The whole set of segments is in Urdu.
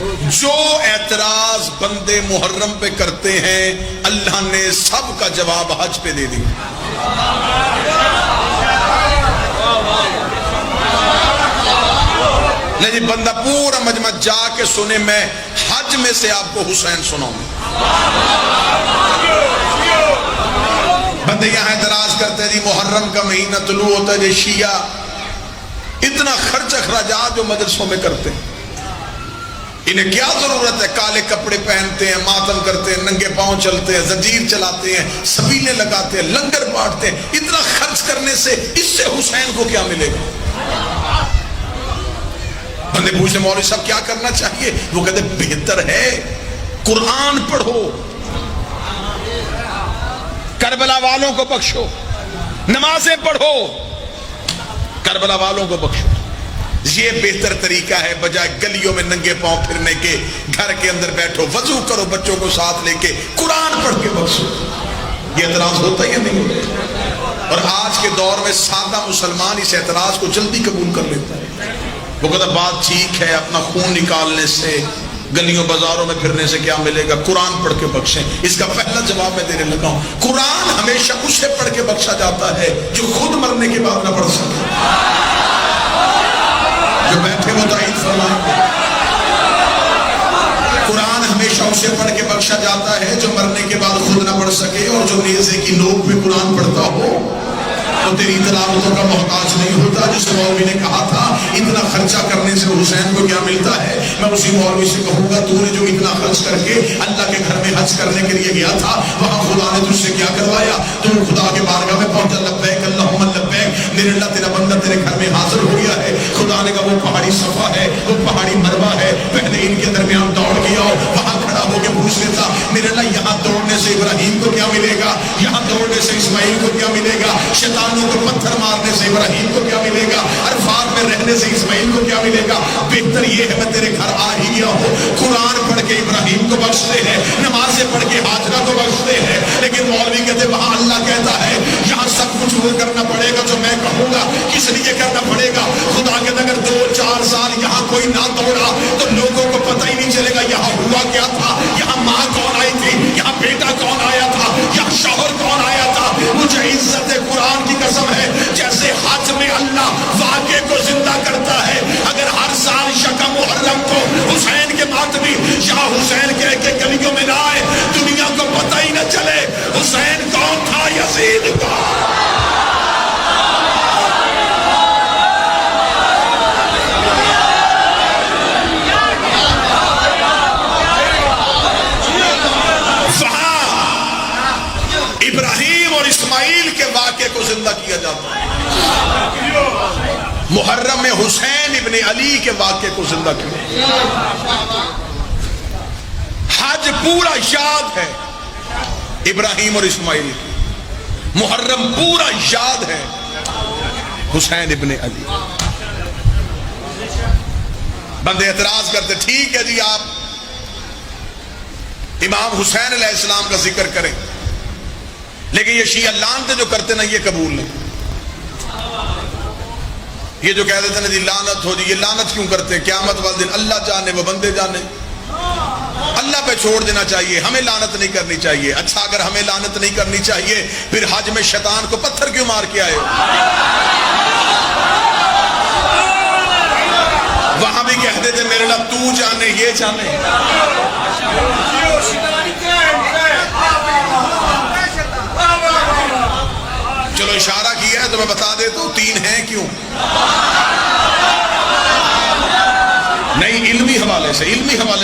جو اعتراض بندے محرم پہ کرتے ہیں اللہ نے سب کا جواب حج پہ دے دیا. نہیں جی، بندہ پورا مجمع جا کے سنے، میں حج میں سے آپ کو حسین سناؤں. بندے یہاں اعتراض کرتے ہیں جی محرم کا مہینہ طلوع ہوتا ہے، جی شیعہ اتنا خرچ اخراجات جو مدرسوں میں کرتے ہیں، انہیں کیا ضرورت ہے؟ کالے کپڑے پہنتے ہیں، ماتم کرتے ہیں، ننگے پاؤں چلتے ہیں، زنجیر چلاتے ہیں، سبیلے لگاتے ہیں، لنگر بانٹتے ہیں. اتنا خرچ کرنے سے اس سے حسین کو کیا ملے گا؟ بندے پوچھتے مولوی صاحب کیا کرنا چاہیے؟ وہ کہتے بہتر ہے قرآن پڑھو، کربلا والوں کو بخشو، نمازیں پڑھو، کربلا والوں کو بخشو. یہ بہتر طریقہ ہے بجائے گلیوں میں ننگے پاؤں پھرنے کے. گھر کے اندر بیٹھو، وضو کرو بچوں کو ساتھ لے کے، قرآن پڑھ کے بخشو. یہ اعتراض ہوتا ہے یا نہیں ہوتا؟ اور آج کے دور میں سادہ مسلمان اس اعتراض کو جلدی قبول کر لیتا ہے. وہ کہتا بات ٹھیک ہے، اپنا خون نکالنے سے، گلیوں بازاروں میں پھرنے سے کیا ملے گا؟ قرآن پڑھ کے بخشیں. اس کا پہلا جواب میں دینے لگا ہوں. قرآن ہمیشہ اسے پڑھ کے بخشا جاتا ہے جو خود مرنے کے بعد نہ پڑھ سکے. جو بیٹھے وہ تائید فرمائیں. قرآن ہمیشہ اسے پڑھ کے بخشا جاتا ہے جو مرنے کے بعد خود نہ پڑھ سکے. اور جو نیزے کی نوک پہ قرآن پڑھتا ہو تو تیری تلاوتوں کا محتاج نہیں ہوتا. جس مولوی نے کہا تھا اتنا خرچہ کرنے سے حسین کو کیا ملتا ہے، میں اسی مولوی سے کہوں گا تو نے جو اتنا خرچ کر کے اللہ کے گھر میں حج کرنے کے لیے گیا تھا، وہاں خدا نے تجھ سے کیا کروایا؟ تم خدا کے بارگاہ میں پہنچا، لبیک اللہم لبیک، میرے اللہ تیرا بندہ تیرے گھر میں حاضر ہو گیا ہے. خدا نے کہا وہ پہاڑی صفا ہے، وہ پہاڑی مروہ ہے، پہلے ان کے درمیان دوڑ گیا. وہاں کھڑا ہو کے پوچھ لیتا میرے اللہ یہاں دوڑنے سے ابراہیم کو کیا ملے گا، یہاں دوڑنے سے اسماعیل کو کیا ملے گا، شیطانوں کو پتھر مارنے سے ابراہیم کو کیا ملے گا، عرفات میں رہنے سے اسماعیل کو کیا ملے گا؟ بہتر یہ ہے میں تیرے گھر آ ہی گیا ہوں. قرآن پڑھ کے ابراہیم کو بخشتے ہیں، نمازیں پڑھ کے ہاجرہ کو بخشتے ہیں. لیکن مولوی کہتے وہاں اللہ کہتا ہے یہاں سب کچھ وہ کرنا پڑے گا جو میں کہوں گا. کس لیے کرنا پڑے گا؟ خدا کے اگر 2-4 سال یہاں کوئی نہ دوڑا تو لوگوں کو پتہ ہی نہیں چلے گا یہاں ہوا کیا تھا، یہاں ماں کون آئی تھی، یہاں بیٹا کون آیا تھا، یہاں شوہر کون آیا تھا. مجھے عزت قرآن کی قسم ہے جیسے حج میں اللہ واقعے کو زندہ کرتا ہے، اگر ہر سال شکم محرم کو حسین کے ماتمی یا حسین کہہ کے گلیوں میں نہ آئے، دنیا کو پتہ ہی نہ چلے حسین کون تھا، یزید کا. ابراہیم اور اسماعیل کے واقعے کو زندہ کیا جاتا ہے. محرم میں حسین ابن علی کے واقعے کو زندہ کیا. حج پورا یاد ہے ابراہیم اور اسماعیل، محرم پورا یاد ہے حسین ابن علی. بندے اعتراض کرتے ٹھیک ہے جی آپ امام حسین علیہ السلام کا ذکر کریں، لیکن یہ شیعہ لعنتیں جو کرتے نا یہ قبول نہیں. یہ جو کہہ دیتے نا جی لعنت ہو جی، یہ لعنت کیوں کرتے ہیں؟ قیامت والے دن اللہ جانے وہ بندے جانے. اللہ پہ چھوڑ دینا چاہیے، ہمیں لعنت نہیں کرنی چاہیے. اچھا اگر ہمیں لعنت نہیں کرنی چاہیے پھر حج میں شیطان کو پتھر کیوں مار کے آئے ہو؟ وہاں بھی کہہ دیتے میرے اللہ تو جانے یہ جانے. چلو اشارہ کیا ہے تو میں بتا دیتا ہوں 3 ہیں کیوں. نہیں علمی حوالے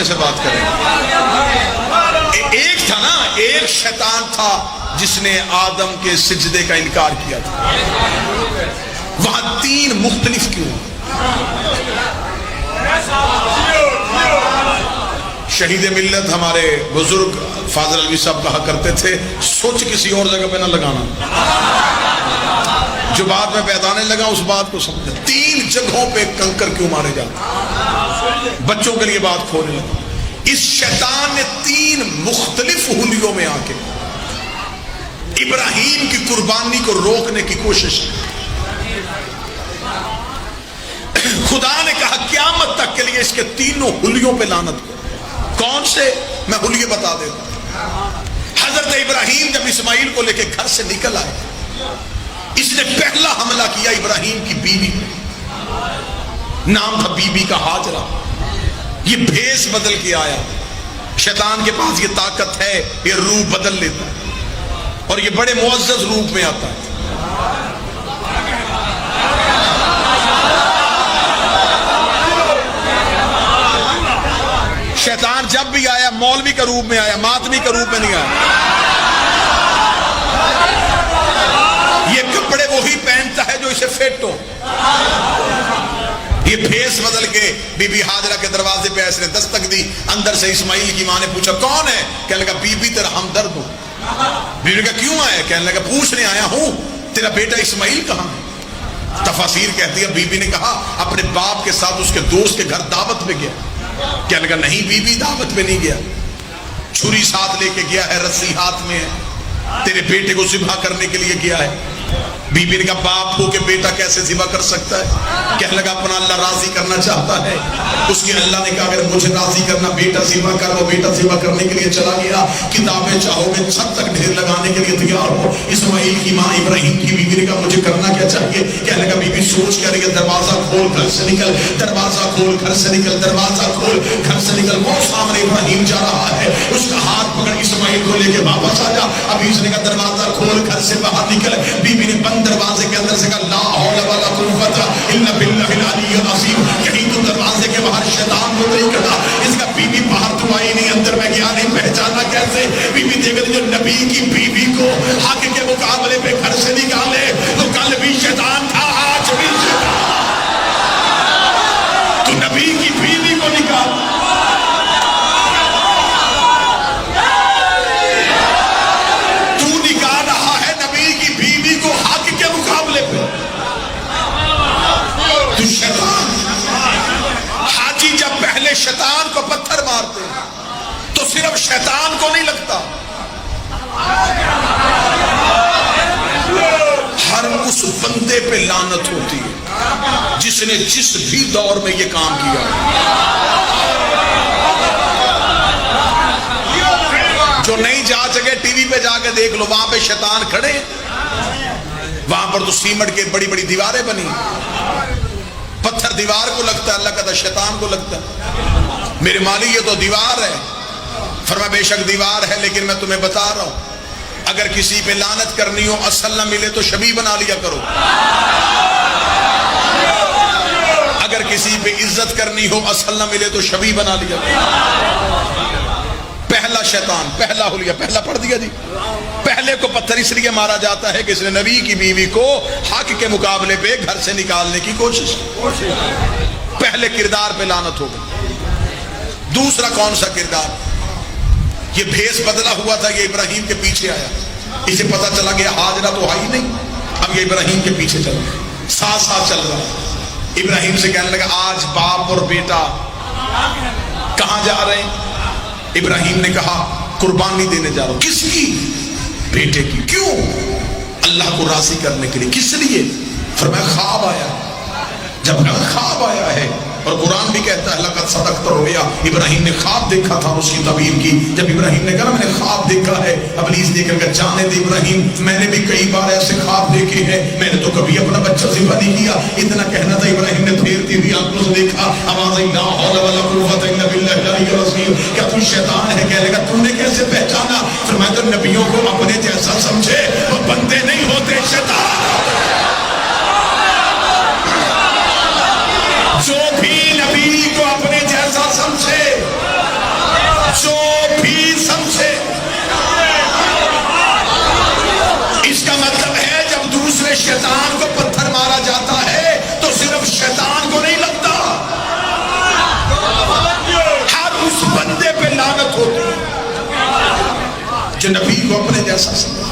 سے بات کریں. ایک تھا نا، ایک شیطان تھا جس نے آدم کے سجدے کا انکار کیا تھا. وہاں 3 مختلف کیوں؟ شہید ملت ہمارے بزرگ فاضل علوی صاحب کہا کرتے تھے سوچ کسی اور جگہ پہ نہ لگانا، جو بات میں پیدانے لگا اس بات کو سمجھا. 3 جگہوں پہ کنکر کیوں مارے جاتے؟ بچوں کے لیے بات کھولنے لگا. اس شیطان نے 3 مختلف حلیوں میں آ کے ابراہیم کی قربانی کو روکنے کی کوشش کی. خدا نے کہا قیامت تک کے لیے اس کے تینوں حلیوں پہ لعنت ہو۔ کون سے؟ میں حلیے بتا دیتا ہوں۔ حضرت ابراہیم جب اسماعیل کو لے کے گھر سے نکل آئے، اس نے پہلا حملہ کیا ابراہیم کی بیوی پہ، نام تھا بی بی کا ہاجرہ۔ یہ بھیس بدل کے آیا، شیطان کے پاس یہ طاقت ہے، یہ روح بدل لیتا ہے اور یہ بڑے معزز روپ میں آتا ہے۔ شیطان جب بھی آیا مولوی کا روپ میں آیا، ماتمی کا روپ میں نہیں آیا۔ یہ کپڑے وہی پہنتا ہے جو اسے فٹ ہو۔ یہ بھیس بدل کے بی بی ہاجرہ کے دروازے پہ اس نے دستک دی۔ اندر سے اسماعیل کی ماں نے پوچھا کون ہے؟ کہنے لگا بی بی تیرا ہمدرد ہوں۔ بی بی نے کہا کیوں آیا؟ کہنے لگا پوچھنے آیا ہوں تیرا بیٹا اسماعیل کہاں ہے؟ تفاسیر کہتی ہے بی بی نے کہا اپنے باپ کے ساتھ اس کے دوست کے گھر دعوت پہ گیا۔ کہنے لگا نہیں بی بی دعوت پہ نہیں گیا، چھری ساتھ لے کے گیا ہے، رسی ہاتھ میں ہے، تیرے بیٹے کو ذبح کرنے کے لیے گیا ہے۔ بی بی نے کہا باپ ہو کے بیٹا کیسے ذبح کر سکتا ہے؟ کہنے لگا اپنا اللہ راضی کرنا چاہتا ہے۔ اس کے اللہ نے کہا اگر مجھے راضی کرنا بیٹا ذبح کر، وہ بیٹا ذبح کرنے کے لیے چلا گیا۔ کتابیں چاہو گے چھت تک ڈھیر لگانے کے لیے تیار ہو۔ اسماعیل کی ماں ابراہیم کی بیوی نے کہا مجھے کرنا کیا چاہیے؟ کہنے لگا بی بی سوچ کر رہی ہے دروازہ کھول گھر سے نکل، دروازہ کھول گھر سے نکل، دروازہ کھول گھر سے نکل۔ وہ سامنے ابراہیم جا رہا ہے، اس کا ہاتھ پکڑ اسماعیل کو لے کے واپس آ جا۔ ابھی اس نے کہا دروازہ کھول گھر سے باہر نکل۔ بی بی نے بند دروازے کے اندر سے کہا لا حول ولا قوت الا باللہ العلی العظیم۔ کہیں تو دروازے کے باہر شیطان کو نہیں کہا۔ اس کا بی بی باہر تو آئی نہیں، اندر میں گیا نہیں، پہچانا کیسے؟ بی بی دیکھ جو نبی کی بیوی کو حق کے مقابلے پہ گھر سے نکالے تو کل بھی شیطان تھا، آج بھی شیطان۔ تو نبی کی بیوی کو نکال، حاجی جب پہلے شیطان کو پتھر مارتے تو صرف شیطان کو نہیں لگتا، ہر اس بندے پہ لعنت ہوتی ہے جس نے جس بھی دور میں یہ کام کیا۔ جو نہیں جا سکے ٹی وی پہ جا کے دیکھ لو، وہاں پہ شیطان کھڑے، وہاں پر تو سیمنٹ کے بڑی بڑی دیواریں بنی، پتھر دیوار کو لگتا ہے، اللہ کہتا ہے شیطان کو لگتا ہے۔ میرے مالی یہ تو دیوار ہے، فرمایا بے شک دیوار ہے، لیکن میں تمہیں بتا رہا ہوں اگر کسی پہ لعنت کرنی ہو اصل نہ ملے تو شبیہ بنا لیا کرو، اگر کسی پہ عزت کرنی ہو اصل نہ ملے تو شبیہ بنا لیا کرو۔ پہلا شیطان، پہلا حلیہ، پہلا پڑھ دیا جی۔ پہلے کو پتھر اس لیے مارا جاتا ہے کہ اس نے نبی کی بیوی کو حق کے مقابلے پہ گھر سے نکالنے کی کوشش کی۔ پہلے کردار پہ لعنت ہو گئی۔ دوسرا کون سا کردار؟ یہ بھیس بدلا ہوا تھا، یہ ابراہیم کے پیچھے آیا، اسے پتا چلا کہ ہاجرہ تو آئی نہیں، اب یہ ابراہیم کے پیچھے چل رہا، ساتھ ساتھ چل رہا۔ ابراہیم سے کہنے لگا آج باپ اور بیٹا کہاں جا رہے ہیں؟ ابراہیم نے کہا قربانی دینے جا رہا ہوں۔ کس کی؟ بیٹے کی۔ کیوں؟ اللہ کو راضی کرنے کے لیے۔ کس لیے؟ فرمایا خواب آیا، جب خواب آیا ہے، اور قرآن بھی کہتا ہے لقد صدقت الرؤیا، ابراہیم نے خواب دیکھا تھا، اس کی تعبیر کی۔ جب ابراہیم نے کہا میں نے خواب دیکھا ہے، ابلیس دیکھ کر جانے دے ابراہیم، میں نے بھی کئی بار ایسے خواب دیکھے ہیں، میں نے تو کبھی اپنا بچہ ذبح نہیں کیا۔ اتنا کہنا تھا، ابراہیم نے پھیرتی ہوئی آنکھوں سے دیکھا، آواز آئی لا حول ولا قوت الا باللہ العلی العظیم۔ کیا تو شیطان ہے؟ کہنے لگا تم نے کیسے پہچانا؟ فرمایا تو نبیوں کو اپنے جیسا سمجھے، وہ بندے نہیں ہوتے، شیطان ہوتے۔ جو بھی نبی کو اپنے جیسا سمجھے، جو بھی سمجھے، اس کا مطلب ہے جب دوسرے شیطان کو پتھر مارا جاتا ہے تو صرف شیطان کو نہیں لگتا، ہر اس بندے پہ لعنت ہوتی ہے جو نبی کو اپنے جیسا سمجھے۔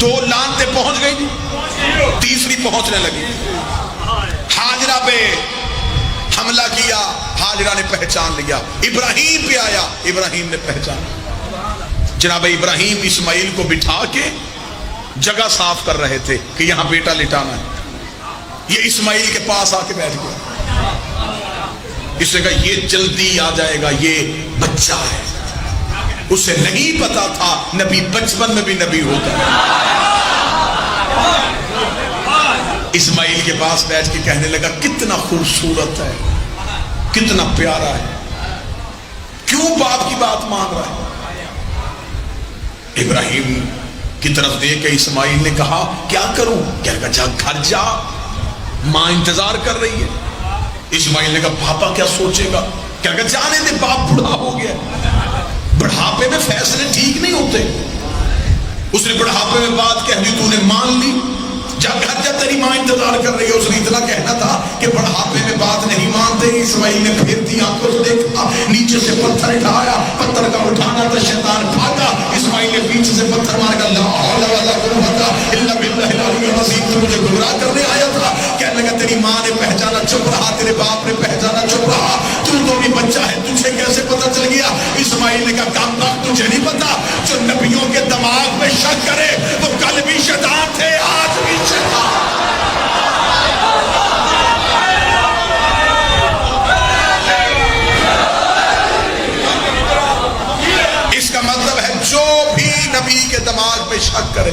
دو لعنتیں پہنچ گئی، تیسری پہنچنے لگی۔ ہاجرہ پہ حملہ کیا، ہاجرہ نے پہچان لیا، ابراہیم پہ آیا، ابراہیم نے پہچان۔ جناب ابراہیم اسماعیل کو بٹھا کے جگہ صاف کر رہے تھے کہ یہاں بیٹا لٹانا ہے۔ یہ اسماعیل کے پاس آ کے بیٹھ گیا. اس نے کہا یہ جلدی آ جائے گا, یہ بچہ ہے. اسے نہیں پتا تھا نبی بچپن میں بھی نبی ہوتا ہے. اسماعیل کے پاس بیٹھ کے کہنے لگا کتنا خوبصورت ہے, کتنا پیارا ہے, کیوں باپ کی بات مان رہا ہے؟ ابراہیم کی طرف دیکھ کے اسماعیل نے کہا کیا کروں؟ کیا کہا جا گھر جا, ماں انتظار کر رہی ہے. اسماعیل نے کہا پاپا کیا سوچے گا؟ کیا کہا جانے دے, باپ بڑھا ہو گیا, بڑھاپے میں فیصلے ٹھیک نہیں ہوتے. اس نے بڑھاپے میں بات کہہ دی, تو نے مان لی, جا گھر جا تیری ماں انتظار کر رہی ہے. اس نے اتنا کہنا تھا کہ بڑھاپے میں بات نہیں مانتے. اسماعیل نے پھر دی آنکھوں سے دیکھا, نیچے سے پتھر اٹھایا, پتھر کا اٹھانا تھا, شیطان بھاگا. اسماعیل نے پیچھے سے پتھر مار کر لا حول ولا قوت الا باللہ العلی العظیم, تو مجھے گمراہ کرنے آیا تھا. کہنے لگا تیری ماں نے پہچانا, چپ رہا, تیرے باپ نے پہچانا, چپ رہا, تو بھی بچہ ہے, تجھے کیسے پتہ چل گیا؟ اسماعیل نے کہا کام وقت تجھے نہیں پتا, جو نبیوں کے دماغ میں شک کرے وہ کل بھی شیطان تھے, آج بھی شیطان. اس کا مطلب ہے جو بھی نبی کے دماغ پہ شک کرے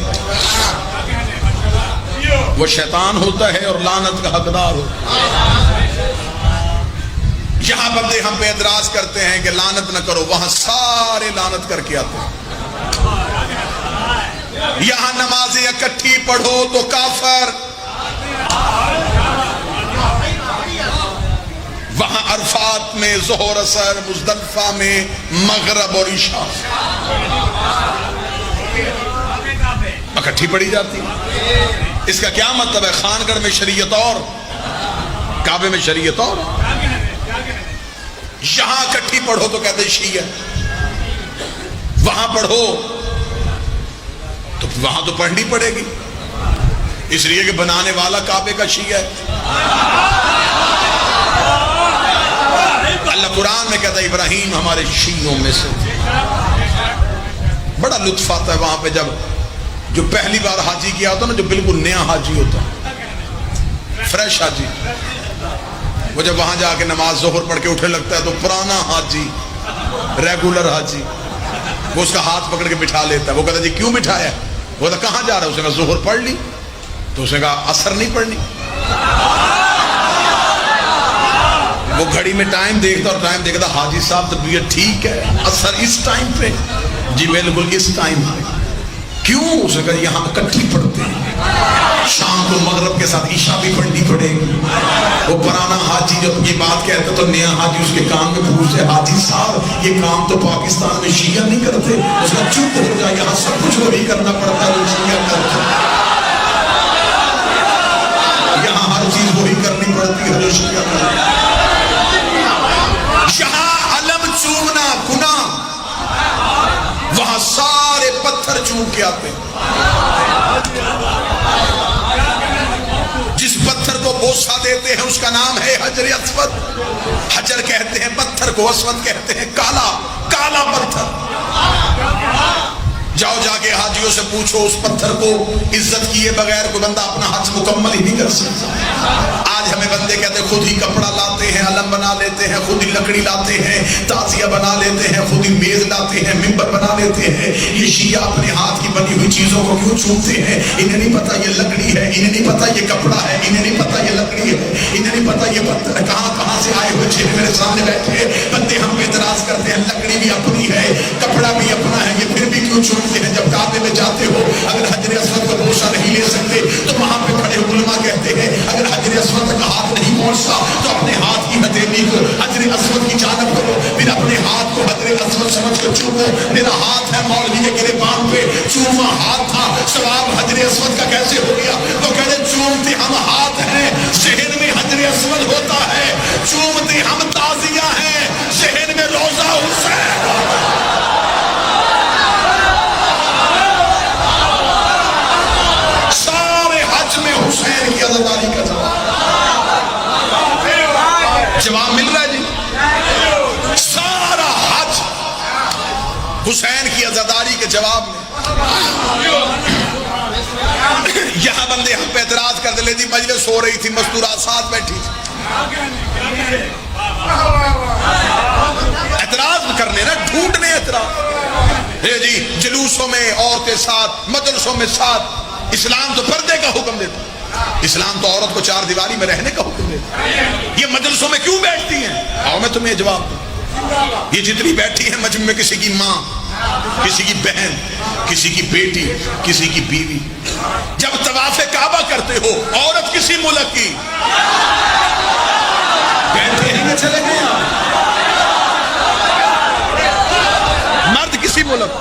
وہ شیطان ہوتا ہے اور لعنت کا حقدار ہوتا ہے. یہاں بندے ہم پہ اعتراض کرتے ہیں کہ لعنت نہ کرو, وہاں سارے لعنت کر کے آتے ہیں. یہاں نمازیں اکٹھی پڑھو تو کافر, وہاں عرفات میں ظہر اثر, مزدلفہ میں مغرب اور عشاء اکٹھی پڑھی جاتی ہے. اس کا کیا مطلب ہے؟ خانگڑھ میں شریعت اور کعبے میں شریعت اور. یہاں اکٹھی پڑھو تو کہتے شیعہ, وہاں پڑھو تو وہاں تو پڑھنی پڑے گی, اس لیے کہ بنانے والا کعبے کا شیعہ ہے. اللہ قرآن میں کہتا ہے ابراہیم ہمارے شیعوں میں سے. بڑا لطف آتا ہے وہاں پہ جب جو پہلی بار حاجی کیا ہوتا نا, جو بالکل نیا حاجی ہوتا, فریش حاجی, وہ جب وہاں جا کے نماز ظہر پڑھ کے اٹھنے لگتا ہے تو پرانا حاجی, ریگولر حاجی, وہ اس کا ہاتھ پکڑ کے بٹھا لیتا ہے. وہ کہتا جی کیوں بٹھایا؟ وہ کہتا کہاں جا رہا ہے؟ اس نے کہا ظہر پڑھ لی. تو اس نے کہا اثر نہیں پڑھنی. وہ گھڑی میں ٹائم دیکھتا اور ٹائم دیکھتا, حاجی صاحب طبیعت ٹھیک ہے, اثر اس ٹائم پہ؟ جی بالکل اس ٹائم پہ. کیوں؟ اس نے کہا یہاں اکٹھی پڑھتے ہیں, شام کو مغرب کے ساتھ عشاء بھی پڑھنی پڑے گی. وہ پرانا حاجی جب یہ بات کہتا تو نیا حاجی اس کے کام میں پوچھتے, حاجی صاحب یہ کام تو پاکستان میں شیعہ نہیں کرتے. اس کا چپ ہو جائے, یہاں سب کچھ وہی کرنا پڑتا ہے جو شیعہ کرتے, یہاں ہر چیز وہی کرنی پڑتی ہے جو شیعہ کرتے. یہاں علم چومنا گناہ, وہاں سارے پتھر چوم کے آتے ہیں. جس پتھر کو بوسہ دیتے ہیں اس کا نام ہے حجر اسود. حجر کہتے ہیں پتھر کو, اسود کہتے ہیں کالا, کالا پتھر. جاؤ جا کے حاجیوں سے پوچھو, اس پتھر کو عزت کیے بغیر کوئی بندہ اپنا حج مکمل ہی نہیں کر سکتا. آج ہمیں بندے کہتے ہیں خود ہی کپڑا لاتے ہیں, علم بنا لیتے ہیں, خود ہی لکڑی لاتے ہیں, تعزیہ بنا لیتے ہیں, خود ہی میز لاتے ہیں, ممبر بنا لیتے ہیں. یہ شیعہ اپنے ہاتھ کی بنی ہوئی چیزوں کو کیوں چومتے ہیں؟ انہیں نہیں پتا یہ لکڑی ہے, انہیں نہیں پتا یہ کپڑا ہے, انہیں نہیں پتا یہ لکڑی ہے, انہیں نہیں پتا یہ پتھر کہاں کہاں سے آئے ہوئے چہرے میرے سامنے بیٹھے ہیں. بندے ہم پہ اعتراض کرتے ہیں لکڑی بھی اپنی ہے, کپڑا بھی اپنا ہے, یہ پھر بھی کیوں چومتے ہیں؟ جب کعبے میں جاتے ہو اگر حجر اسود کا بوسہ نہیں لے سکتے تو وہاں پہ کھڑے علماء کہتے ہیں اگر حجر اسود تک ہاتھ نہیں پہنچتا تو اپنے ہاتھ کی ہتھیلی کو حجر اسود کی جانب کرو, پھر اپنے ہاتھ کو حجر اسود سمجھ کر چومو. میرا ہاتھ ہے مولوی کے گریبان پہ, چوما ہاتھ تھا, ثواب حجر اسود کا کیسے ہو گیا؟ وہ کہتے چومتے ہم ہاتھ ہیں, ذہن میں حجر اسود ہوتا ہے. چومتے ہم تعزیہ ہیں, ذہن میں روضہ حسین ہوتا ہے. حسین کی عزاداری کا جواب مل رہا ہے جی. سارا حج حسین کی عزاداری کے جواب میں. یہاں بندے ہم پہ اعتراض کر دے جی مجلس ہو رہی تھی مستورات ساتھ بیٹھی تھی، اعتراض کرنے نا، ڈھونڈنے اعتراض جی جلوسوں میں عورتیں ساتھ، مجلسوں میں ساتھ۔ اسلام تو پردے کا حکم دیتا، اسلام تو عورت کو چار دیواری میں رہنے کا حکم دیتا۔ یہ مجلسوں میں کیوں بیٹھتی ہیں؟ آؤ میں تمہیں جواب دوں۔ یہ جتنی بیٹھی ہیں مجمع میں، کسی کی ماں، کسی کی بہن، کسی کی بیٹی، کسی کی بیوی۔ جب طواف کعبہ کرتے ہو عورت کسی ملک کی، بیٹھے ہیں کہ چلے گئے، مرد کسی ملک،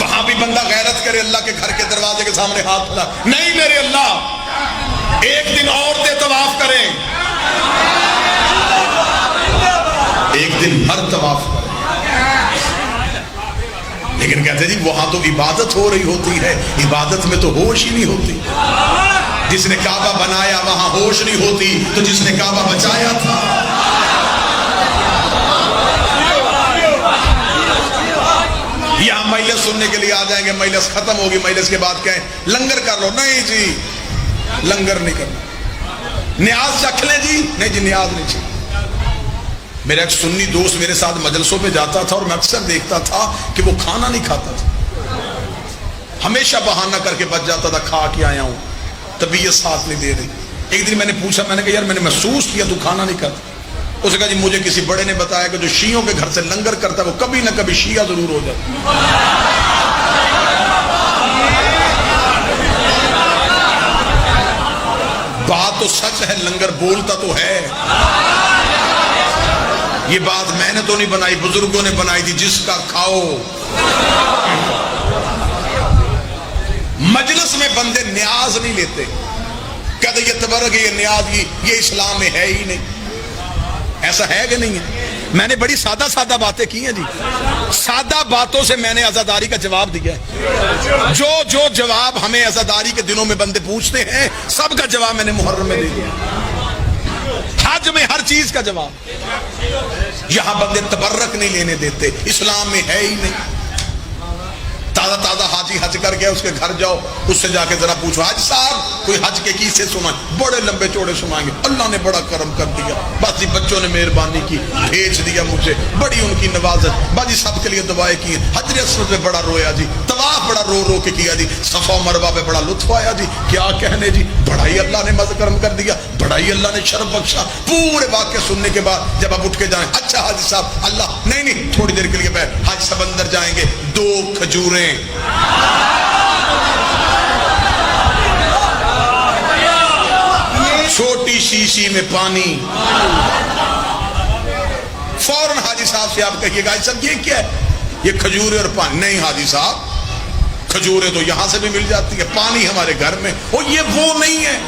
وہاں بھی بندہ غیرت کرے، اللہ کے گھر کے دروازے کے سامنے ہاتھ پھیلا، نہیں میرے اللہ، ایک دن عورتیں طواف کریں، ایک دن ہر طواف کریں۔ لیکن کہتے جی وہاں تو عبادت ہو رہی ہوتی ہے، عبادت میں تو ہوش ہی نہیں ہوتی۔ جس نے کعبہ بنایا وہاں ہوش نہیں ہوتی، تو جس نے کعبہ بچایا تھا۔ یہاں مجلس سننے کے لیے آ جائیں گے، مجلس ختم ہوگی، مجلس کے بعد کہیں لنگر کر لو، نہیں جی لنگر نہیں کرنا۔ نیاز چکھ لیں جی، نہیں جی نیاز نہیں چاہیے۔ میرا ایک سنی دوست میرے ساتھ مجلسوں پہ جاتا تھا اور میں اکثر دیکھتا تھا کہ وہ کھانا نہیں کھاتا تھا، ہمیشہ بہانہ کر کے بچ جاتا تھا، کھا کے آیا ہوں، طبیعت ساتھ نہیں دے رہی۔ ایک دن میں نے پوچھا، میں نے کہا یار میں نے محسوس کیا تو کھانا نہیں کھاتا۔ اس نے کہا جی مجھے کسی بڑے نے بتایا کہ جو شیعوں کے گھر سے لنگر کرتا ہے وہ کبھی نہ کبھی شیعہ ضرور ہو جاتا۔ بات تو سچ ہے، لنگر بولتا تو ہے۔ یہ بات میں نے تو نہیں بنائی، بزرگوں نے بنائی تھی، جس کا کھاؤ۔ مجلس میں بندے نیاز نہیں لیتے، کہتے یہ تبرک، یہ نیاز، یہ اسلام میں ہے ہی نہیں۔ ایسا ہے کہ نہیں ہے؟ میں نے بڑی سادہ سادہ باتیں کی ہیں جی، سادہ باتوں سے میں نے عزاداری کا جواب دیا ہے۔ جو جواب ہمیں عزاداری کے دنوں میں بندے پوچھتے ہیں، سب کا جواب میں نے محرم میں دے دیا، حج میں ہر چیز کا جواب۔ یہاں بندے تبرک نہیں لینے دیتے، اسلام میں ہے ہی نہیں۔ تازہ تازہ حاجی حج کر گیا، اس کے گھر جاؤ، اس سے جا کے ذرا پوچھو حج صاحب کوئی حج کے قصے سنائیں، بڑے لمبے چوڑے سنائیں گے، اللہ نے بڑا کرم کر دیا، باجی بچوں نے مہربانی کی، بھیج دیا مجھے، بڑی ان کی نوازت، باجی سب کے لیے دعائیں کی ہیں، حجر اسود پہ بڑا رویا جی، طواف بڑا رو رو کے کیا جی، صفا و مروہ پہ بڑا لطف آیا جی، کیا کہنے جی، بڑا ہی اللہ نے مزہ کرم کر دیا، بڑا ہی اللہ نے شرف بخشا۔ پورے واقعے سننے کے بعد جب آپ اٹھ کے جائیں، اچھا حاجی صاحب اللہ نہیں تھوڑی دیر کے لیے بیٹھ، حاجی صاحب اندر جائیں گے، 2 کھجوریں، چھوٹی شیشی میں پانی، فوراً حاجی صاحب سے آپ کہیے گا حاجی صاحب یہ کیا ہے؟ یہ کھجوریں اور پانی۔ نہیں حاجی صاحب کھجوریں تو یہاں سے بھی مل جاتی ہے، پانی ہمارے گھر میں۔ اور یہ وہ نہیں ہے،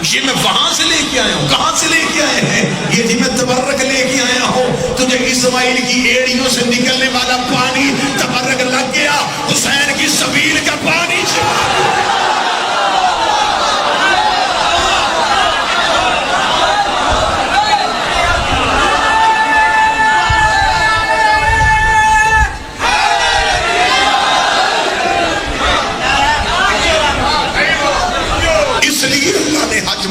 یہ میں وہاں سے لے کے آیا ہوں۔ کہاں سے لے کے آئے ہیں؟ یہ جی میں تبرک لے کے آیا ہوں، تجھے اسماعیل کی ایڑیوں سے نکلنے والا پانی تبرک لگ گیا، حسین کی سبیل کا پانی۔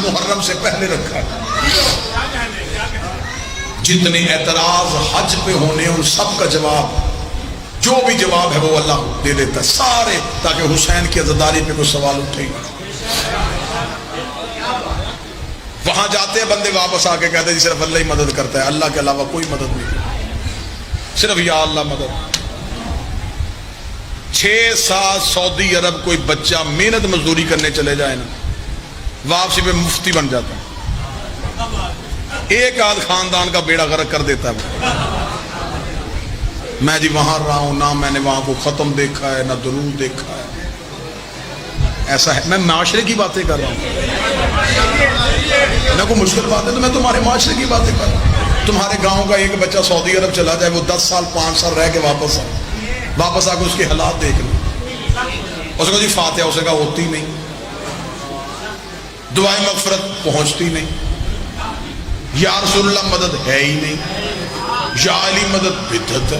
محرم سے پہلے رکھا ہے۔ جتنے اعتراض حج پہ ہونے ان سب کا جواب، جو بھی جواب ہے وہ اللہ دے دیتا ہے سارے، تاکہ حسین کی عزاداری پہ کوئی سوال اٹھے۔ وہاں جاتے ہیں بندے، واپس آ کے کہتے ہیں جی صرف اللہ ہی مدد کرتا ہے، اللہ کے علاوہ کوئی مدد نہیں، صرف یا اللہ مدد۔ 6 سال سعودی عرب کوئی بچہ محنت مزدوری کرنے چلے جائے نا، واپسی پہ مفتی بن جاتا ہے، ایک آدھ خاندان کا بیڑا غرق کر دیتا ہے۔ میں جی وہاں رہا ہوں، نہ میں نے وہاں کو ختم دیکھا ہے، نہ درود دیکھا ہے، ایسا ہے۔ میں معاشرے کی باتیں کر رہا ہوں، نہ کوئی مشکل بات ہے تو میں تمہارے معاشرے کی باتیں کر رہا ہوں۔ تمہارے گاؤں کا ایک بچہ سعودی عرب چلا جائے، وہ 10 سال 5 سال رہ کے واپس آ کے اس کے حالات دیکھ لیں، اس کو جی فاتحہ اسے کہا ہوتی نہیں، دعائیں مغفرت پہنچتی نہیں، یا رسول اللہ مدد ہے ہی نہیں، یا علی مدد بدعت ہے،